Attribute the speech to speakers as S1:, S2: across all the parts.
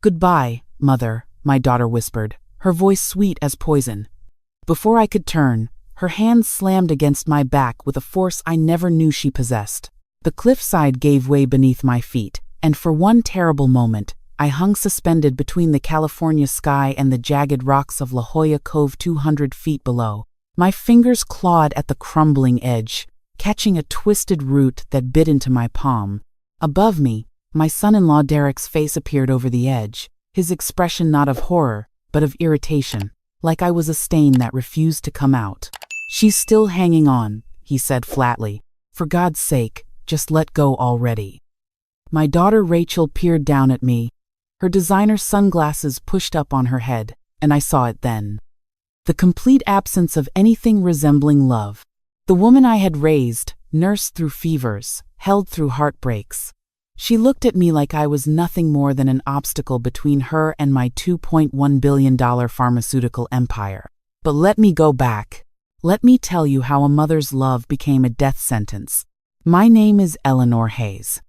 S1: "Goodbye, Mother," my daughter whispered, her voice sweet as poison. Before I could turn, her hand slammed against my back with a force I never knew she possessed. The cliffside gave way beneath my feet, and for one terrible moment, I hung suspended between the California sky and the jagged rocks of La Jolla Cove 200 feet below. My fingers clawed at the crumbling edge, catching a twisted root that bit into my palm. Above me, my son-in-law Derek's face appeared over the edge, his expression not of horror, but of irritation, like I was a stain that refused to come out. "She's still hanging on," he said flatly. "For God's sake, just let go already." My daughter Rachel peered down at me, her designer sunglasses pushed up on her head, and I saw it then. The complete absence of anything resembling love. The woman I had raised, nursed through fevers, held through heartbreaks. She looked at me like I was nothing more than an obstacle between her and my $2.1 billion pharmaceutical empire. But let me go back. Let me tell you how a mother's love became a death sentence. My name is Eleanor Hayes.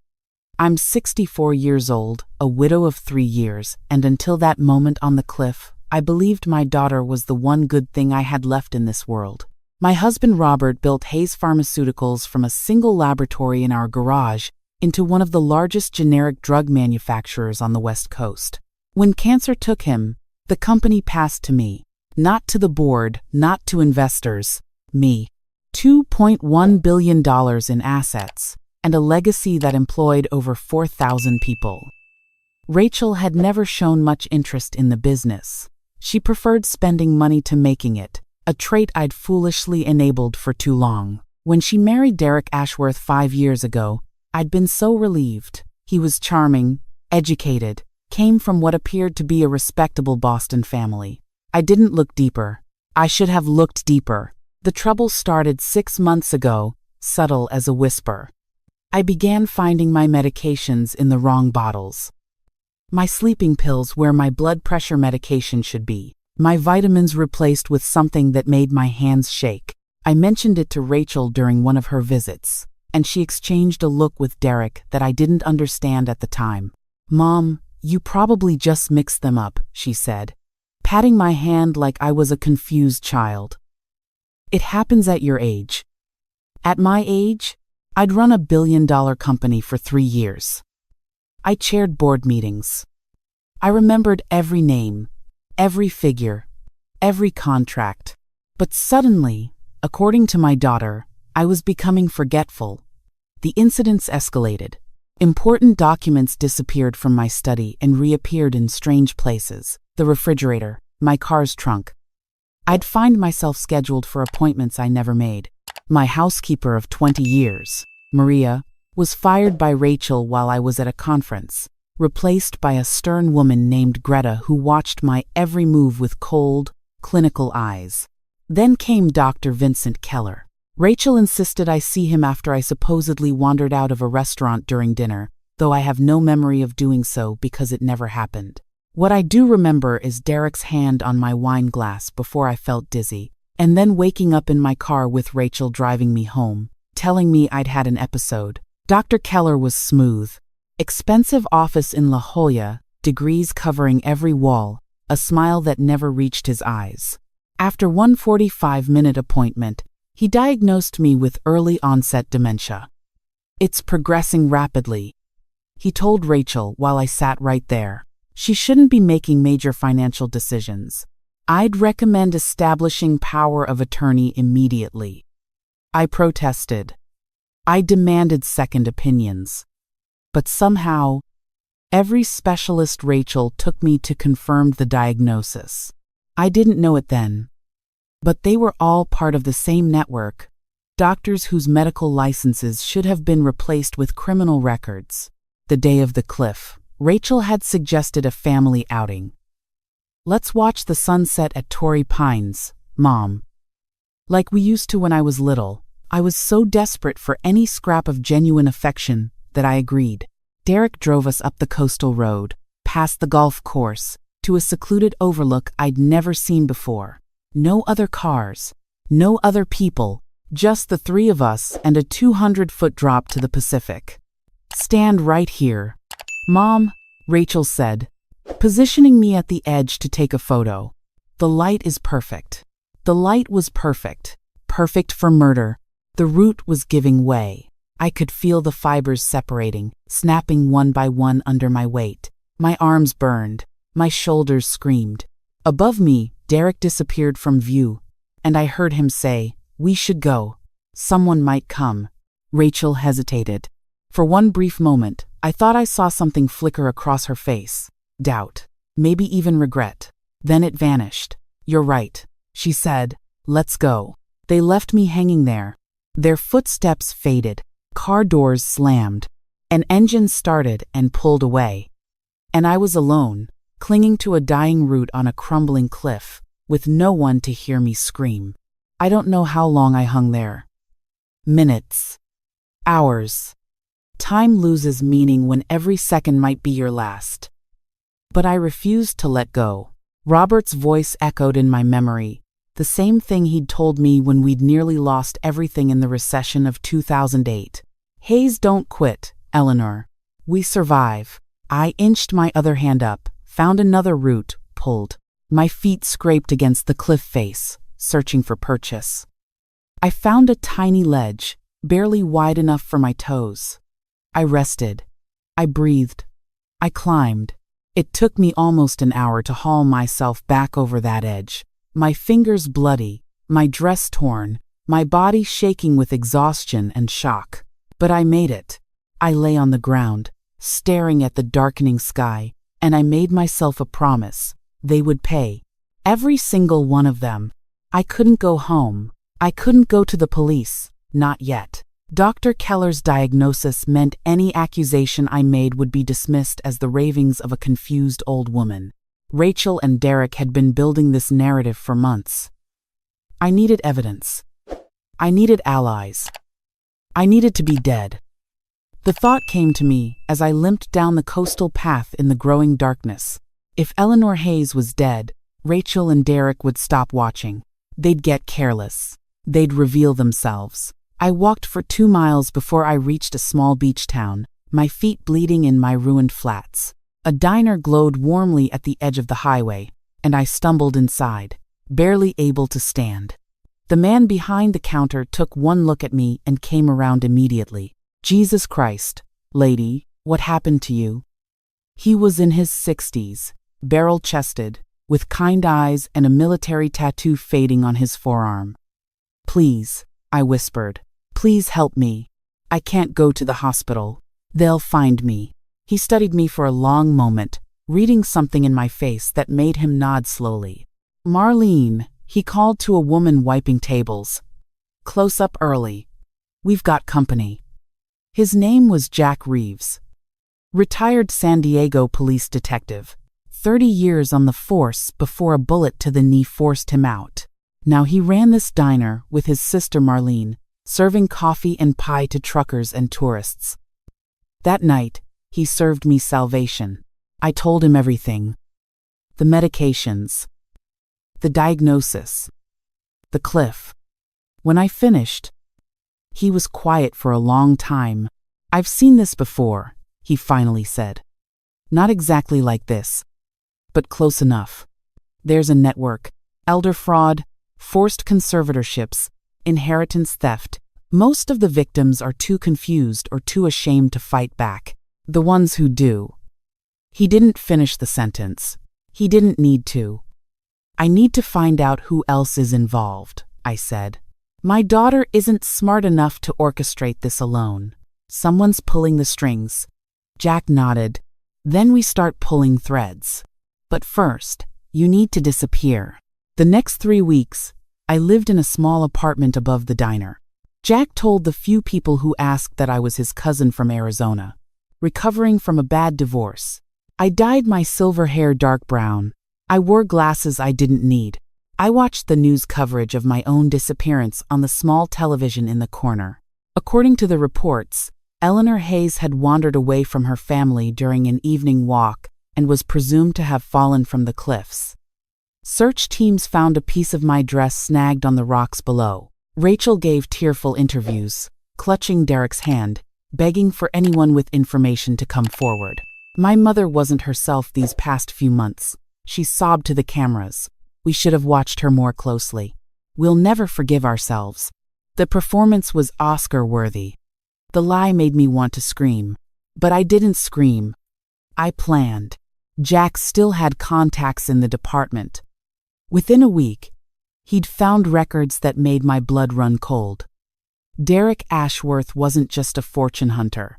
S1: I'm 64 years old, a widow of 3 years, and until that moment on the cliff, I believed my daughter was the one good thing I had left in this world. My husband Robert built Hayes Pharmaceuticals from a single laboratory in our garage into one of the largest generic drug manufacturers on the West Coast. When cancer took him, the company passed to me. Not to the board, not to investors. Me. $2.1 billion in assets, and a legacy that employed over 4,000 people. Rachel had never shown much interest in the business. She preferred spending money to making it, a trait I'd foolishly enabled for too long. When she married Derek Ashworth 5 years ago, I'd been so relieved. He was charming, educated, came from what appeared to be a respectable Boston family. I didn't look deeper. I should have looked deeper. The trouble started 6 months ago, subtle as a whisper. I began finding my medications in the wrong bottles. My sleeping pills where my blood pressure medication should be. My vitamins replaced with something that made my hands shake. I mentioned it to Rachel during one of her visits, and she exchanged a look with Derek that I didn't understand at the time. "Mom, you probably just mixed them up," she said, patting my hand like I was a confused child. "It happens at your age." At my age, I'd run a billion-dollar company for 3 years. I chaired board meetings. I remembered every name, every figure, every contract. But suddenly, according to my daughter, I was becoming forgetful. The incidents escalated. Important documents disappeared from my study and reappeared in strange places. The refrigerator, my car's trunk. I'd find myself scheduled for appointments I never made. My housekeeper of 20 years, Maria, was fired by Rachel while I was at a conference, replaced by a stern woman named Greta who watched my every move with cold, clinical eyes. Then came Dr. Vincent Keller. Rachel insisted I see him after I supposedly wandered out of a restaurant during dinner, though I have no memory of doing so because it never happened. What I do remember is Derek's hand on my wine glass before I felt dizzy, and then waking up in my car with Rachel driving me home, telling me I'd had an episode. Dr. Keller was smooth. Expensive office in La Jolla, degrees covering every wall, a smile that never reached his eyes. After one 45-minute appointment, he diagnosed me with early-onset dementia. "It's progressing rapidly," he told Rachel while I sat right there. "She shouldn't be making major financial decisions. I'd recommend establishing power of attorney immediately." I protested. I demanded second opinions. But somehow, every specialist Rachel took me to confirmed the diagnosis. I didn't know it then. But they were all part of the same network, doctors whose medical licenses should have been replaced with criminal records. The day of the cliff, Rachel had suggested a family outing. "Let's watch the sunset at Torrey Pines, Mom." Like we used to when I was little, I was so desperate for any scrap of genuine affection that I agreed. Derek drove us up the coastal road, past the golf course, to a secluded overlook I'd never seen before. No other cars, no other people, just the 3 of us and a 200-foot drop to the Pacific. "Stand right here." "Mom," Rachel said, positioning me at the edge to take a photo. The light is perfect. The light was perfect. Perfect for murder. The root was giving way. I could feel the fibers separating, snapping one by one under my weight. My arms burned. My shoulders screamed. Above me, Derek disappeared from view, and I heard him say, "We should go. Someone might come." Rachel hesitated. For one brief moment, I thought I saw something flicker across her face. Doubt. Maybe even regret. Then it vanished. "You're right," she said. "Let's go." They left me hanging there. Their footsteps faded. Car doors slammed. An engine started and pulled away. And I was alone, clinging to a dying root on a crumbling cliff, with no one to hear me scream. I don't know how long I hung there. Minutes. Hours. Time loses meaning when every second might be your last. But I refused to let go. Robert's voice echoed in my memory, the same thing he'd told me when we'd nearly lost everything in the recession of 2008. "Hayes, don't quit, Eleanor. We survive." I inched my other hand up, found another root, pulled. My feet scraped against the cliff face, searching for purchase. I found a tiny ledge, barely wide enough for my toes. I rested. I breathed. I climbed. It took me almost an hour to haul myself back over that edge, my fingers bloody, my dress torn, my body shaking with exhaustion and shock. But I made it. I lay on the ground, staring at the darkening sky, and I made myself a promise. They would pay. Every single one of them. I couldn't go home. I couldn't go to the police. Not yet. Dr. Keller's diagnosis meant any accusation I made would be dismissed as the ravings of a confused old woman. Rachel and Derek had been building this narrative for months. I needed evidence. I needed allies. I needed to be dead. The thought came to me as I limped down the coastal path in the growing darkness. If Eleanor Hayes was dead, Rachel and Derek would stop watching. They'd get careless. They'd reveal themselves. I walked for 2 miles before I reached a small beach town, my feet bleeding in my ruined flats. A diner glowed warmly at the edge of the highway, and I stumbled inside, barely able to stand. The man behind the counter took one look at me and came around immediately. "Jesus Christ, lady, what happened to you?" He was in his 60s, barrel-chested, with kind eyes and a military tattoo fading on his forearm. "Please," I whispered. "Please help me. I can't go to the hospital. They'll find me." He studied me for a long moment, reading something in my face that made him nod slowly. "Marlene," he called to a woman wiping tables. "Close up early. We've got company." His name was Jack Reeves. Retired San Diego police detective. 30 years on the force before a bullet to the knee forced him out. Now he ran this diner with his sister Marlene, serving coffee and pie to truckers and tourists. That night, he served me salvation. I told him everything. The medications. The diagnosis. The cliff. When I finished, he was quiet for a long time. "I've seen this before," he finally said. "Not exactly like this, but close enough. There's a network. Elder fraud, forced conservatorships, inheritance theft. Most of the victims are too confused or too ashamed to fight back. The ones who do." He didn't finish the sentence. He didn't need to. "I need to find out who else is involved," I said. "My daughter isn't smart enough to orchestrate this alone. Someone's pulling the strings." Jack nodded. "Then we start pulling threads. But first, you need to disappear." The next 3 weeks, I lived in a small apartment above the diner. Jack told the few people who asked that I was his cousin from Arizona, recovering from a bad divorce. I dyed my silver hair dark brown. I wore glasses I didn't need. I watched the news coverage of my own disappearance on the small television in the corner. According to the reports, Eleanor Hayes had wandered away from her family during an evening walk and was presumed to have fallen from the cliffs. Search teams found a piece of my dress snagged on the rocks below. Rachel gave tearful interviews, clutching Derek's hand, begging for anyone with information to come forward. My mother wasn't herself these past few months. She sobbed to the cameras. We should have watched her more closely. We'll never forgive ourselves. The performance was Oscar-worthy. The lie made me want to scream. But I didn't scream. I planned. Jack still had contacts in the department. Within a week, he'd found records that made my blood run cold. Derek Ashworth wasn't just a fortune hunter.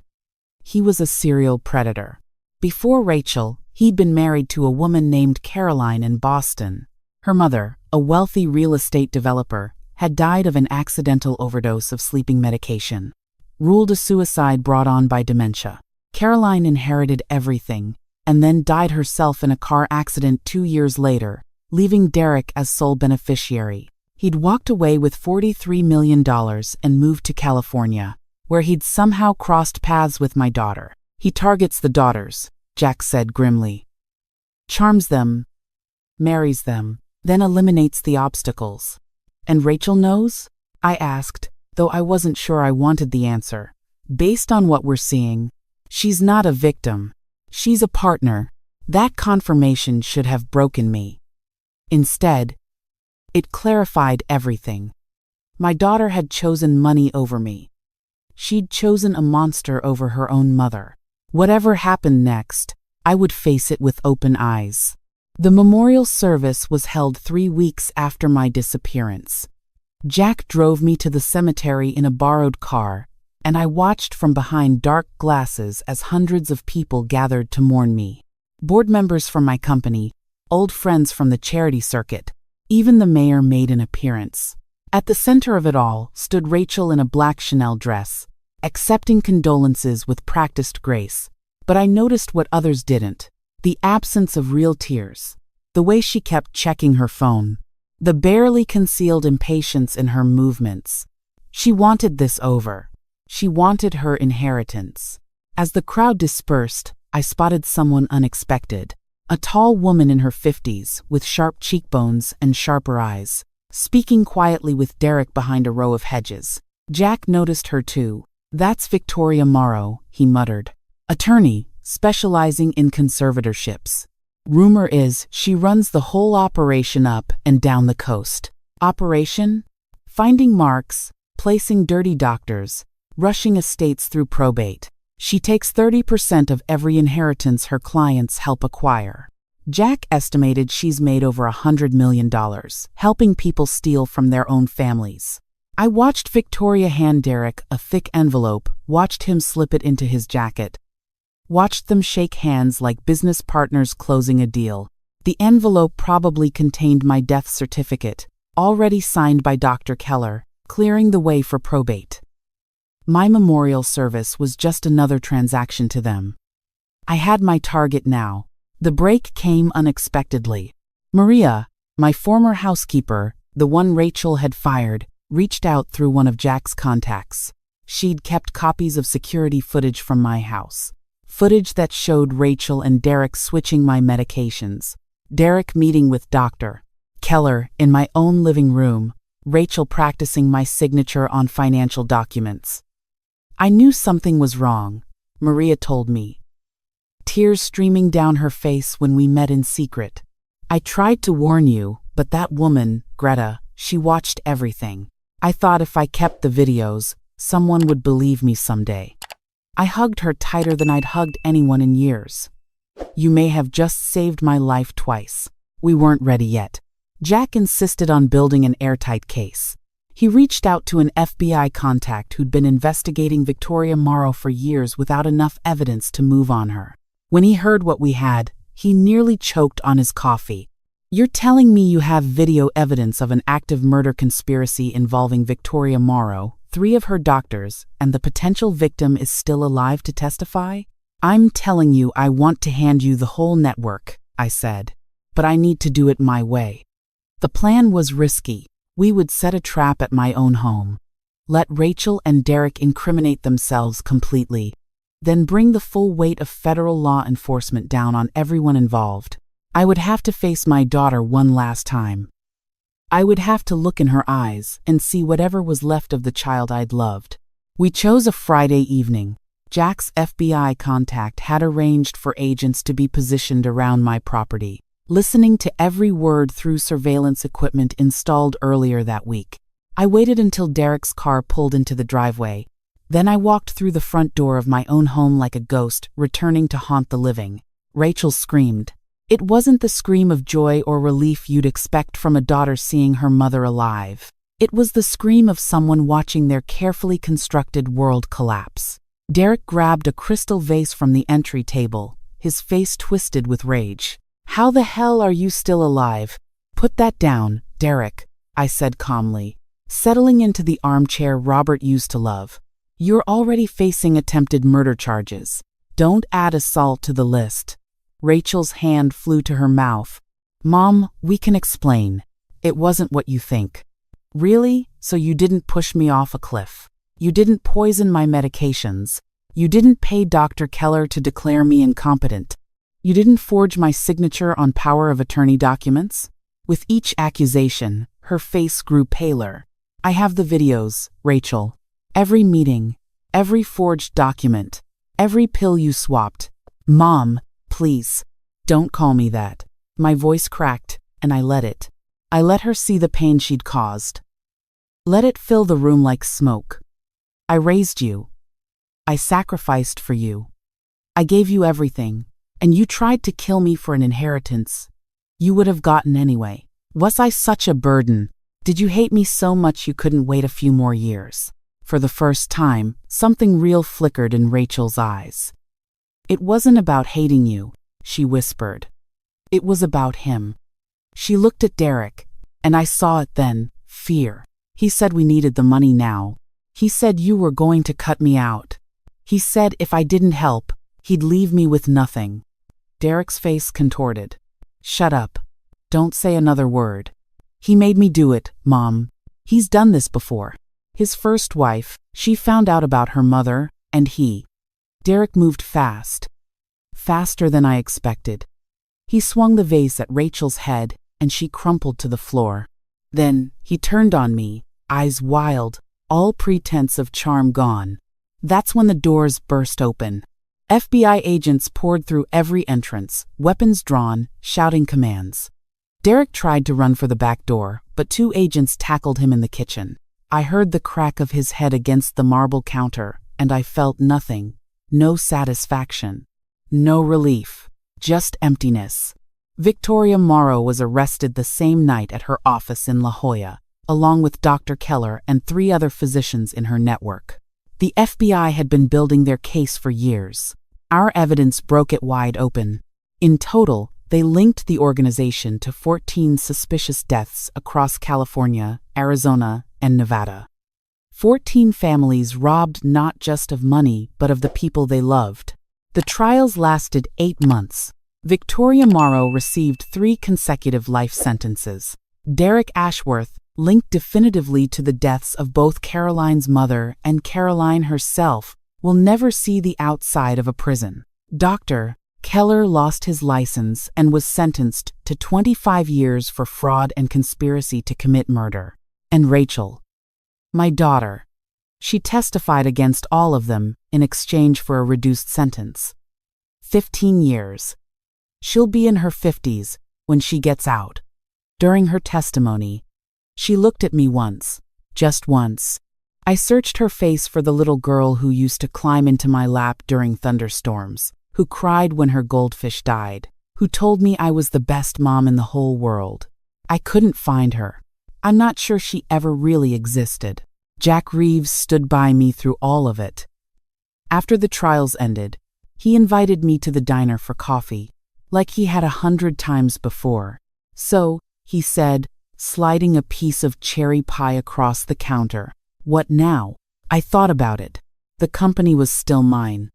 S1: He was a serial predator. Before Rachel, he'd been married to a woman named Caroline in Boston. Her mother, a wealthy real estate developer, had died of an accidental overdose of sleeping medication, ruled a suicide brought on by dementia. Caroline inherited everything, and then died herself in a car accident 2 years later, leaving Derek as sole beneficiary. He'd walked away with $43 million and moved to California, where he'd somehow crossed paths with my daughter. He targets the daughters, Jack said grimly. Charms them, marries them, then eliminates the obstacles. And Rachel knows? I asked, though I wasn't sure I wanted the answer. Based on what we're seeing, she's not a victim. She's a partner. That confirmation should have broken me. Instead, it clarified everything. My daughter had chosen money over me. She'd chosen a monster over her own mother. Whatever happened next, I would face it with open eyes. The memorial service was held 3 weeks after my disappearance. Jack drove me to the cemetery in a borrowed car, and I watched from behind dark glasses as hundreds of people gathered to mourn me. Board members from my company, old friends from the charity circuit, even the mayor made an appearance. At the center of it all stood Rachel in a black Chanel dress, accepting condolences with practiced grace. But I noticed what others didn't. The absence of real tears. The way she kept checking her phone. The barely concealed impatience in her movements. She wanted this over. She wanted her inheritance. As the crowd dispersed, I spotted someone unexpected. A tall woman in her 50s, with sharp cheekbones and sharper eyes, speaking quietly with Derek behind a row of hedges. Jack noticed her too. That's Victoria Morrow, he muttered. Attorney, specializing in conservatorships. Rumor is she runs the whole operation up and down the coast. Operation? Finding marks, placing dirty doctors, rushing estates through probate. She takes 30% of every inheritance her clients help acquire. Jack estimated she's made over $100 million, helping people steal from their own families. I watched Victoria hand Derek a thick envelope, watched him slip it into his jacket. Watched them shake hands like business partners closing a deal. The envelope probably contained my death certificate, already signed by Dr. Keller, clearing the way for probate. My memorial service was just another transaction to them. I had my target now. The break came unexpectedly. Maria, my former housekeeper, the one Rachel had fired, reached out through one of Jack's contacts. She'd kept copies of security footage from my house. Footage that showed Rachel and Derek switching my medications. Derek meeting with Dr. Keller in my own living room. Rachel practicing my signature on financial documents. I knew something was wrong, Maria told me. Tears streaming down her face when we met in secret. I tried to warn you, but that woman, Greta, she watched everything. I thought if I kept the videos, someone would believe me someday. I hugged her tighter than I'd hugged anyone in years. You may have just saved my life twice. We weren't ready yet. Jack insisted on building an airtight case. He reached out to an FBI contact who'd been investigating Victoria Morrow for years without enough evidence to move on her. When he heard what we had, he nearly choked on his coffee. You're telling me you have video evidence of an active murder conspiracy involving Victoria Morrow, 3 of her doctors, and the potential victim is still alive to testify? I'm telling you I want to hand you the whole network, I said. But I need to do it my way. The plan was risky. We would set a trap at my own home. Let Rachel and Derek incriminate themselves completely. Then bring the full weight of federal law enforcement down on everyone involved. I would have to face my daughter one last time. I would have to look in her eyes and see whatever was left of the child I'd loved. We chose a Friday evening, Jack's FBI contact had arranged for agents to be positioned around my property, listening to every word through surveillance equipment installed earlier that week. I waited until Derek's car pulled into the driveway. Then I walked through the front door of my own home like a ghost, returning to haunt the living. Rachel screamed. It wasn't the scream of joy or relief you'd expect from a daughter seeing her mother alive. It was the scream of someone watching their carefully constructed world collapse. Derek grabbed a crystal vase from the entry table, his face twisted with rage. "How the hell are you still alive? Put that down, Derek," I said calmly, settling into the armchair Robert used to love. "You're already facing attempted murder charges. Don't add assault to the list." Rachel's hand flew to her mouth. "Mom, we can explain. It wasn't what you think." "Really? So you didn't push me off a cliff? You didn't poison my medications? You didn't pay Dr. Keller to declare me incompetent? You didn't forge my signature on power of attorney documents?" With each accusation, her face grew paler. "I have the videos, Rachel. Every meeting, every forged document, every pill you swapped. Mom, please, don't call me that." My voice cracked, and I let it. I let her see the pain she'd caused. Let it fill the room like smoke. I raised you. I sacrificed for you. I gave you everything, and you tried to kill me for an inheritance you would have gotten anyway. Was I such a burden? Did you hate me so much you couldn't wait a few more years? For the first time, something real flickered in Rachel's eyes. "It wasn't about hating you," she whispered. "It was about him." She looked at Derek, and I saw it then, fear. "He said we needed the money now. He said you were going to cut me out. He said if I didn't help, he'd leave me with nothing." Derek's face contorted. "Shut up. Don't say another word. He made me do it, Mom. He's done this before. His first wife, she found out about her mother, and he." Derek moved fast. Faster than I expected. He swung the vase at Rachel's head, and she crumpled to the floor. Then he turned on me, eyes wild, all pretense of charm gone. That's when the doors burst open. FBI agents poured through every entrance, weapons drawn, shouting commands. Derek tried to run for the back door, but 2 agents tackled him in the kitchen. I heard the crack of his head against the marble counter, and I felt nothing. No satisfaction. No relief. Just emptiness. Victoria Morrow was arrested the same night at her office in La Jolla, along with Dr. Keller and 3 other physicians in her network. The FBI had been building their case for years. Our evidence broke it wide open. In total, they linked the organization to 14 suspicious deaths across California, Arizona, and Nevada. 14 families robbed not just of money, but of the people they loved. The trials lasted 8 months. Victoria Morrow received 3 consecutive life sentences. Derek Ashworth, linked definitively to the deaths of both Caroline's mother and Caroline herself, will never see the outside of a prison. Dr. Keller lost his license and was sentenced to 25 years for fraud and conspiracy to commit murder. And Rachel, my daughter, she testified against all of them in exchange for a reduced sentence. 15 years. She'll be in her 50s when she gets out. During her testimony, she looked at me once, just once. I searched her face for the little girl who used to climb into my lap during thunderstorms, who cried when her goldfish died, who told me I was the best mom in the whole world. I couldn't find her. I'm not sure she ever really existed. Jack Reeves stood by me through all of it. After the trials ended, he invited me to the diner for coffee, like he had 100 times before. "So," he said, sliding a piece of cherry pie across the counter, "what now?" I thought about it. The company was still mine.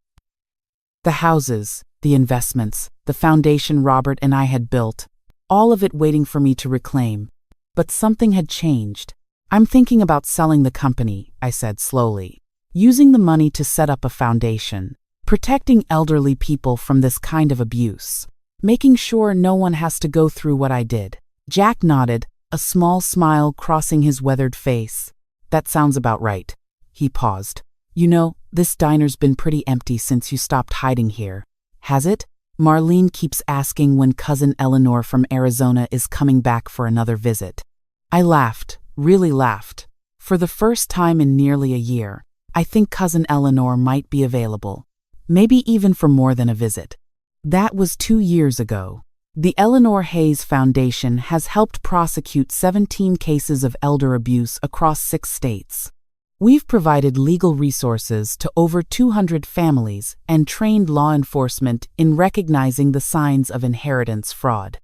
S1: The houses, the investments, the foundation Robert and I had built, all of it waiting for me to reclaim. But something had changed. "I'm thinking about selling the company," I said slowly, "using the money to set up a foundation, protecting elderly people from this kind of abuse, making sure no one has to go through what I did." Jack nodded, a small smile crossing his weathered face. "That sounds about right." He paused. "You know, This diner's been pretty empty since you stopped hiding here. Has it? Marlene keeps asking when cousin Eleanor from Arizona is coming back for another visit. I laughed, really laughed. For the first time in nearly a year, I think cousin Eleanor might be available. Maybe even for more than a visit. That was 2 years ago. The Eleanor Hayes Foundation has helped prosecute 17 cases of elder abuse across 6 states. We've provided legal resources to over 200 families and trained law enforcement in recognizing the signs of inheritance fraud.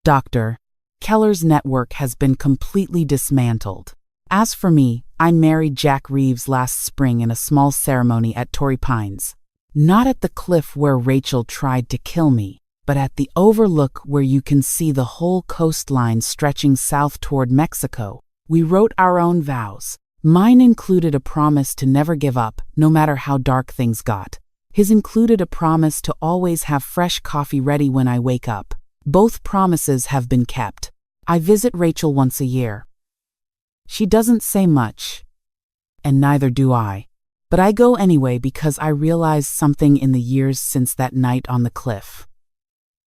S1: Dr. Keller's network has been completely dismantled. As for me, I married Jack Reeves last spring in a small ceremony at Torrey Pines. Not at the cliff where Rachel tried to kill me, but at the overlook where you can see the whole coastline stretching south toward Mexico. We wrote our own vows. Mine included a promise to never give up, no matter how dark things got. His included a promise to always have fresh coffee ready when I wake up. Both promises have been kept. I visit Rachel once a year. She doesn't say much, and neither do I. But I go anyway because I realized something in the years since that night on the cliff.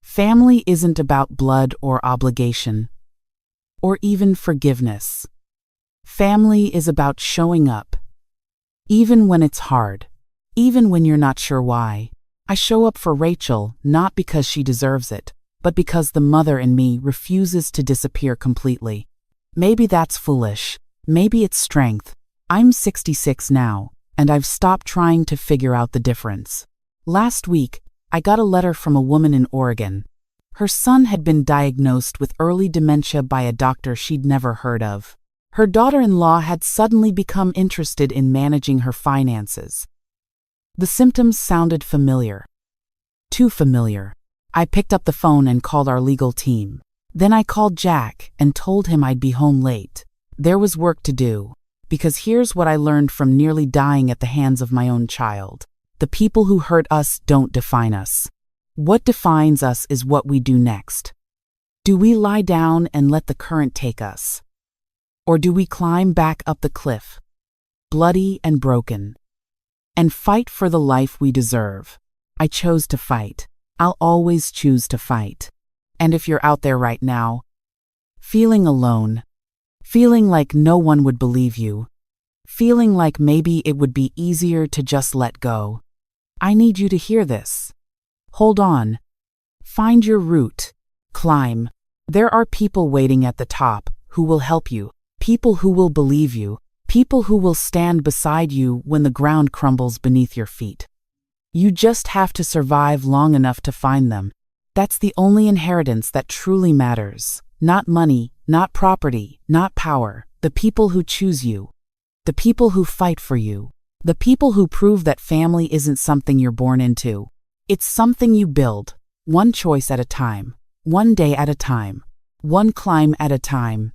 S1: Family isn't about blood or obligation, or even forgiveness. Family is about showing up. Even when it's hard, even when you're not sure why. I show up for Rachel not because she deserves it, but because the mother in me refuses to disappear completely. Maybe that's foolish. Maybe it's strength. I'm 66 now, and I've stopped trying to figure out the difference. Last week, I got a letter from a woman in Oregon. Her son had been diagnosed with early dementia by a doctor she'd never heard of. Her daughter-in-law had suddenly become interested in managing her finances. The symptoms sounded familiar. Too familiar. I picked up the phone and called our legal team. Then I called Jack and told him I'd be home late. There was work to do. Because here's what I learned from nearly dying at the hands of my own child. The people who hurt us don't define us. What defines us is what we do next. Do we lie down and let the current take us? Or do we climb back up the cliff, bloody and broken, and fight for the life we deserve? I chose to fight. I'll always choose to fight. And if you're out there right now, feeling alone, feeling like no one would believe you, feeling like maybe it would be easier to just let go, I need you to hear this. Hold on. Find your route. Climb. There are people waiting at the top who will help you. People who will believe you, people who will stand beside you when the ground crumbles beneath your feet. You just have to survive long enough to find them. That's the only inheritance that truly matters. Not money, not property, not power. The people who choose you. The people who fight for you. The people who prove that family isn't something you're born into. It's something you build, one choice at a time, one day at a time, one climb at a time.